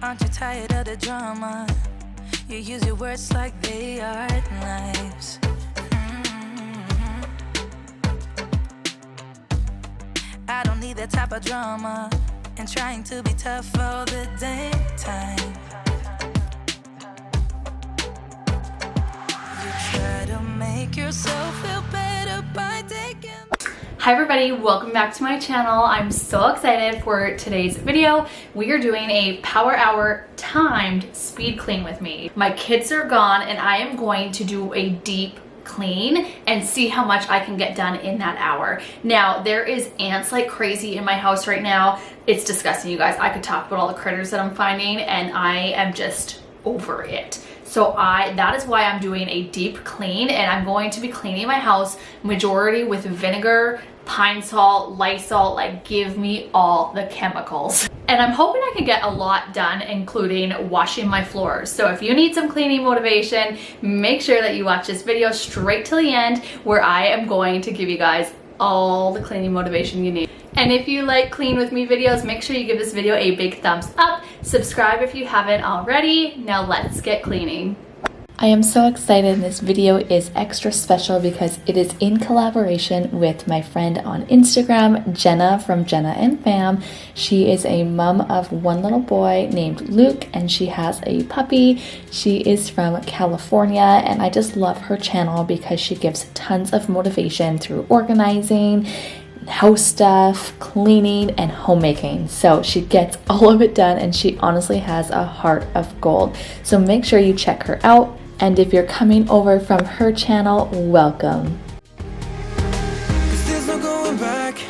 Aren't you tired of the drama? You use your words like they are knives. I don't need that type of drama and trying to be tough all the damn time. You try to make yourself feel better by taking... Hi everybody, welcome back to my channel. I'm so excited for today's video. We are doing a power hour timed speed clean with me. My kids are gone and I am going to do a deep clean and see how much I can get done in that hour. Now, there is ants like crazy in my house right now. It's disgusting, you guys. I could talk about all the critters that I'm finding and I am just over it. So that is why I'm doing a deep clean, and I'm going to be cleaning my house majority with vinegar, pine salt, Lysol, like give me all the chemicals. And I'm hoping I can get a lot done, including washing my floors. So if you need some cleaning motivation, make sure that you watch this video straight till the end, where I am going to give you guys all the cleaning motivation you need. And if you like clean with me videos, make sure you give this video a big thumbs up. Subscribe if you haven't already. Now let's get cleaning. I am so excited. This video is extra special because it is in collaboration with my friend on Instagram, Jenna from Jennaandfam. She is a mom of one little boy named Luke, and she has a puppy. She is from California, and I just love her channel because she gives tons of motivation through organizing, house stuff, cleaning, and homemaking. So she gets all of it done, and she honestly has a heart of gold. So make sure you check her out. And if you're coming over from her channel, welcome. There's no going back,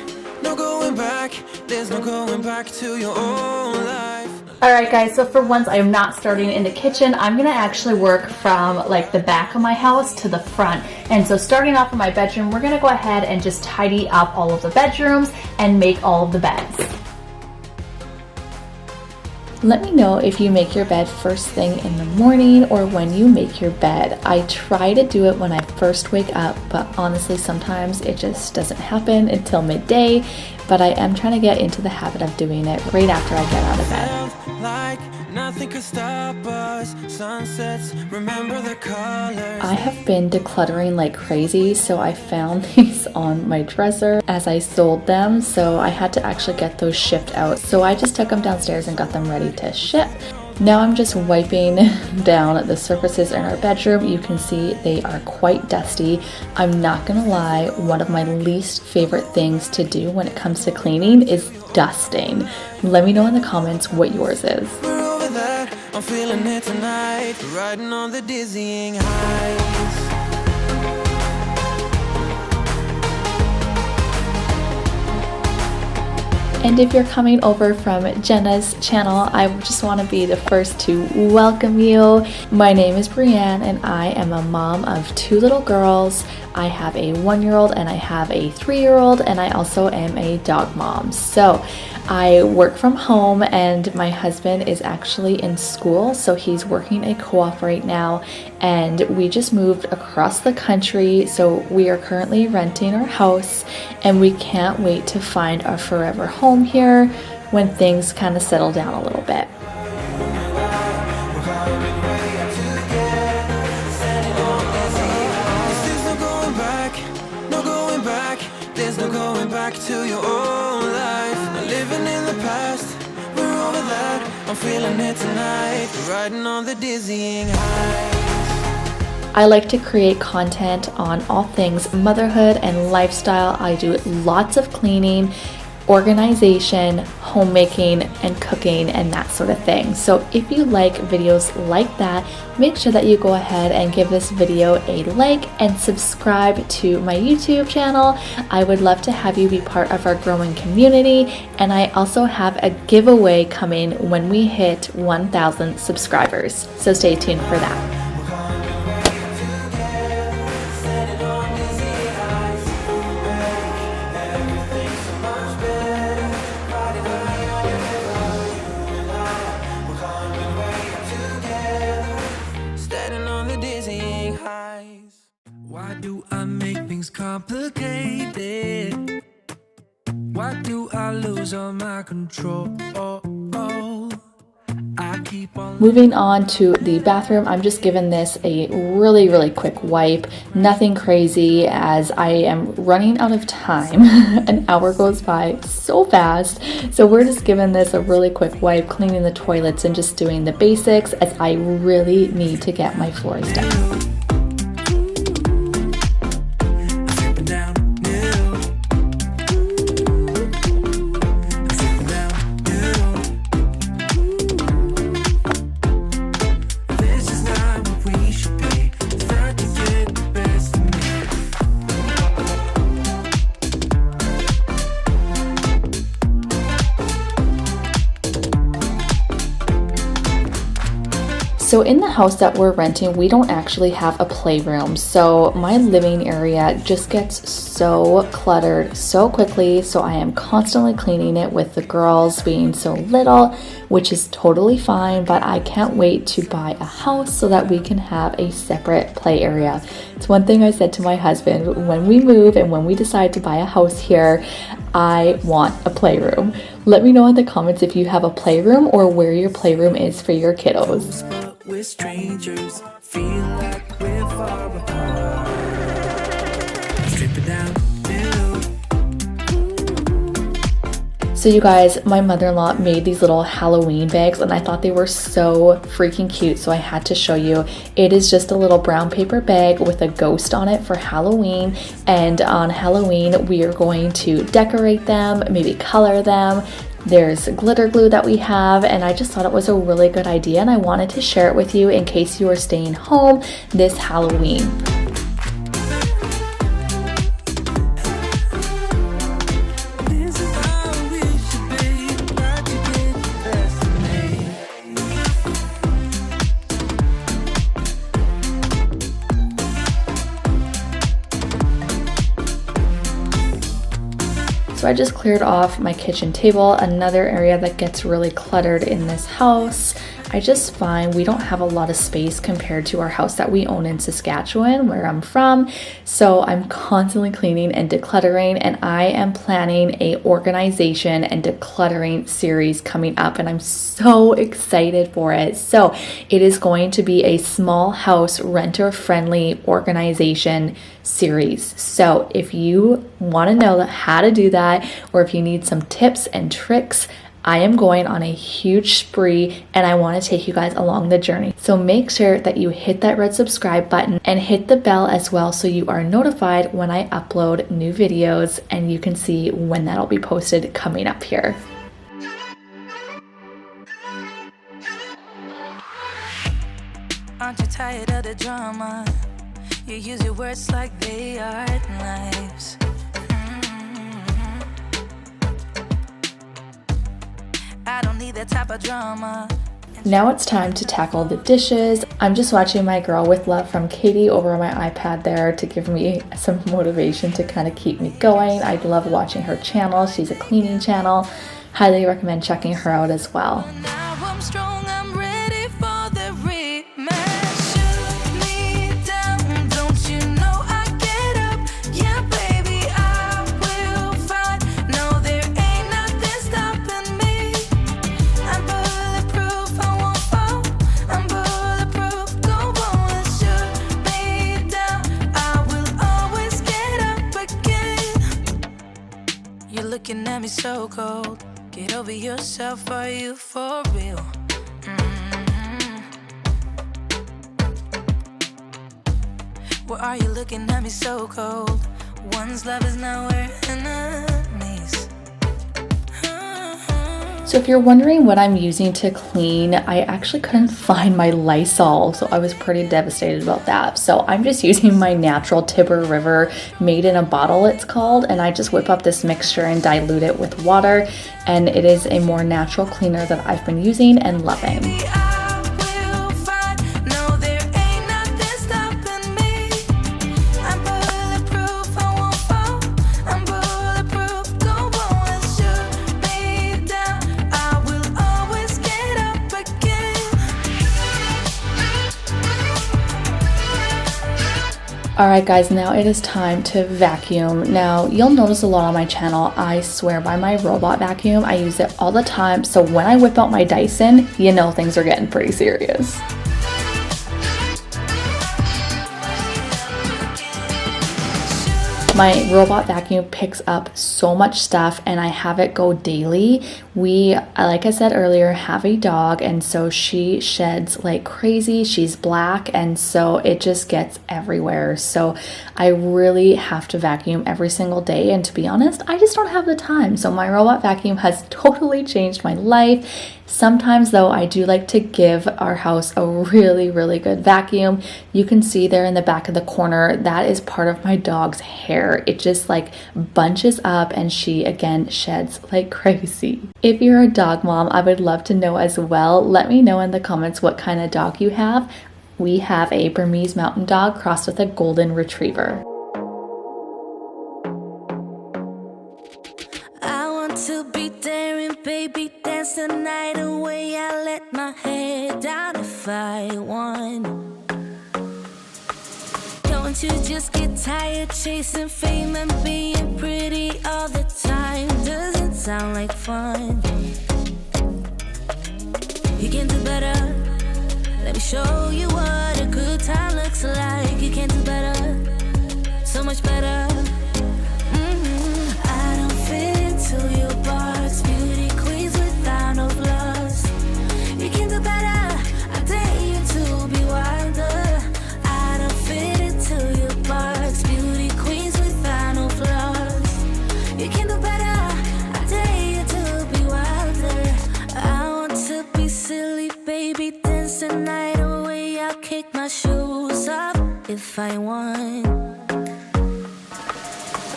no going back. There's no going back to your own life. Alright guys, so for once I am not starting in the kitchen. I'm going to actually work from like the back of my house to the front. And so starting off in my bedroom, we're going to go ahead and just tidy up all of the bedrooms and make all of the beds. Let me know if you make your bed first thing in the morning or when you make your bed. I try to do it when I first wake up, but honestly sometimes it just doesn't happen until midday. But I am trying to get into the habit of doing it right after I get out of bed. Like nothing could stop us. Sunsets, remember the colors. I have been decluttering like crazy, so I found these on my dresser as I sold them, so I had to actually get those shipped out. So I just took them downstairs and got them ready to ship. Now I'm just wiping down the surfaces in our bedroom. You can see they are quite dusty. I'm not gonna lie, one of my least favorite things to do when it comes to cleaning is dusting. Let me know in the comments what yours is. We're over that, I'm feeling it tonight. Riding on the dizzying highs. And if you're coming over from Jenna's channel, I just want to be the first to welcome you. My name is Brianne and I am a mom of two little girls. I have a 1-year-old and I have a 3-year-old, and I also am a dog mom. So I work from home and my husband is actually in school, so he's working a co-op right now, and we just moved across the country, so we are currently renting our house and we can't wait to find our forever home here when things kind of settle down a little bit. There's no going back to your own life. Not living in the past, we're over that. I'm feeling it tonight, riding on the dizzying highs. I like to create content on all things motherhood and lifestyle. I do lots of cleaning, organization, homemaking, and cooking, and that sort of thing. So if you like videos like that, make sure that you go ahead and give this video a like and subscribe to my YouTube channel. I would love to have you be part of our growing community, and I also have a giveaway coming when we hit 1,000 subscribers. So stay tuned for that. Why do I make things complicated? Why do I lose all my control? I Moving on to the bathroom, I'm just giving this a really quick wipe. Nothing crazy as I am running out of time. An hour goes by so fast. So we're just giving this a really quick wipe, cleaning the toilets and just doing the basics as I really need to get my floors done. So in the house that we're renting, we don't actually have a playroom. So my living area just gets so cluttered so quickly. So I am constantly cleaning it with the girls being so little, which is totally fine. But I can't wait to buy a house so that we can have a separate play area. It's one thing I said to my husband, when we move and when we decide to buy a house here, I want a playroom. Let me know in the comments if you have a playroom or where your playroom is for your kiddos. We're strangers, feel like we're far apart. Strip it down, So you guys, my mother-in-law made these little Halloween bags and I thought they were so freaking cute, so I had to show you. It is just a little brown paper bag with a ghost on it for Halloween, and on Halloween we are going to decorate them, maybe color them. There's glitter glue that we have, and I just thought it was a really good idea and I wanted to share it with you in case you are staying home this Halloween. So I just cleared off my kitchen table, another area that gets really cluttered in this house. I just find we don't have a lot of space compared to our house that we own in Saskatchewan, where I'm from. So I'm constantly cleaning and decluttering, and I am planning a organization and decluttering series coming up, and I'm so excited for it. So it is going to be a small house renter friendly organization series. So if you want to know how to do that, or if you need some tips and tricks, I am going on a huge spree and I want to take you guys along the journey. So make sure that you hit that red subscribe button and hit the bell as well so you are notified when I upload new videos, and you can see when that'll be posted coming up here. Aren't you tired of the drama? You use your words like they are knives. I don't need that type of drama. Now it's time to tackle the dishes. I'm just watching My Girl with Love from Katie over on my iPad there to give me some motivation to kind of keep me going. I love watching her channel. She's a cleaning channel. Highly recommend checking her out as well. Now I'm strong, I'm ready for the rematch. Shoot me down, don't you know I get up? Yeah, baby, I will fight. No, there ain't nothing stopping me. I'm bulletproof, I won't fall. I'm bulletproof, go on and shoot me down. I will always get up again. You're looking at me so cold. Get over yourself, are you for real? Why are you looking at me so cold? One's love is now we're enemies. So if you're wondering what I'm using to clean, I actually couldn't find my Lysol, so I was pretty devastated about that. So I'm just using my natural Tiber River made in a bottle, it's called, and I just whip up this mixture and dilute it with water, and it is a more natural cleaner that I've been using and loving. Alright guys, now it is time to vacuum. Now you'll notice a lot on my channel, I swear by my robot vacuum. I use it all the time, so when I whip out my Dyson, you know things are getting pretty serious. My robot vacuum picks up so much stuff and I have it go daily. We, like I said earlier, have a dog, and so she sheds like crazy. She's black, and so it just gets everywhere. So I really have to vacuum every single day, and to be honest, I just don't have the time. So my robot vacuum has totally changed my life. Sometimes though, I do like to give our house a really good vacuum. You can see there in the back of the corner, that is part of my dog's hair. It just like bunches up and she again sheds like crazy. If you're a dog mom, I would love to know as well. Let me know in the comments what kind of dog you have. We have a Burmese mountain dog crossed with a golden retriever. I want to be daring, baby, dance the night away. I let my head down if I won. Don't you just get tired chasing fame and being pretty all the time? Doesn't sound like fun. You can do better. Let me show you what a good time looks like. You can do better, so much better. I don't fit into your box. Beauty queens without no flaws. You can do better. I dare you to be wilder. I don't fit into your box. Beauty queens without no flaws. You can do better. I dare you to be wilder. I want to be silly, baby, dance the night away. I'll kick my shoes off if I want.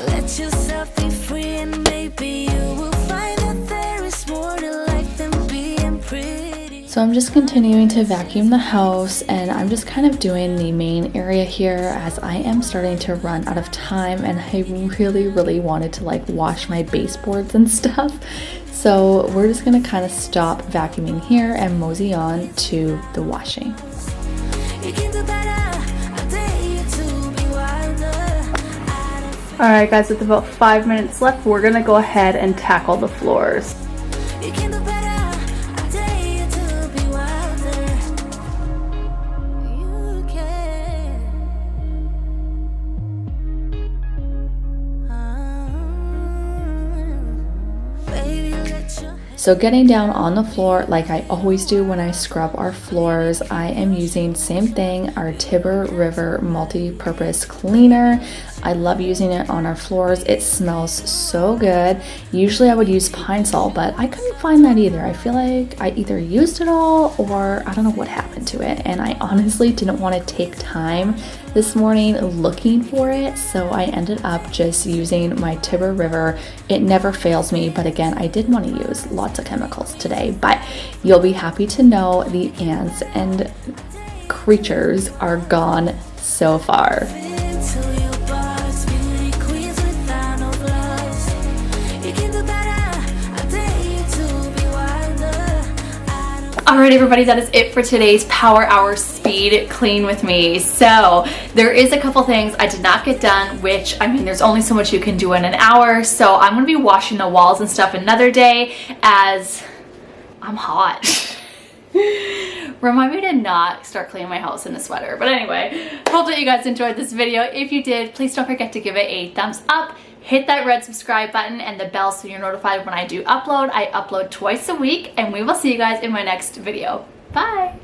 Let yourself be free and maybe you will find that there is more to life than being pretty. So I'm just continuing to vacuum the house, and I'm just kind of doing the main area here as I am starting to run out of time, and I really wanted to like wash my baseboards and stuff. So we're just gonna kind of stop vacuuming here and mosey on to the washing. You can do better. I dare you to be wilder. Alright guys, with about 5 minutes left, we're gonna go ahead and tackle the floors. You can do better. I dare you to be wilder. You can. Baby, let your So getting down on the floor like I always do when I scrub our floors, I am using same thing, our Tiber River multi-purpose cleaner. I love using it on our floors. It smells so good. Usually I would use pine sol, but I couldn't find that either. I feel like I either used it all or I don't know what happened to it. And I honestly didn't want to take time this morning looking for it, so I ended up just using my Tiber River. It never fails me, but again, I did want to use lots of chemicals today, but you'll be happy to know the ants and creatures are gone so far. into your box. Beauty queens without no flaws. You can do better. I dare you to be wilder. Alright everybody, that is it for today's Power Hour Speed Clean with me. So there is a couple things I did not get done, which I mean there's only so much you can do in an hour, so I'm going to be washing the walls and stuff another day as I'm hot. Remind me to not start cleaning my house in a sweater. But anyway, hope that you guys enjoyed this video. If you did, please don't forget to give it a thumbs up. Hit that red subscribe button and the bell so you're notified when I do upload. I upload twice a week, and we will see you guys in my next video. Bye!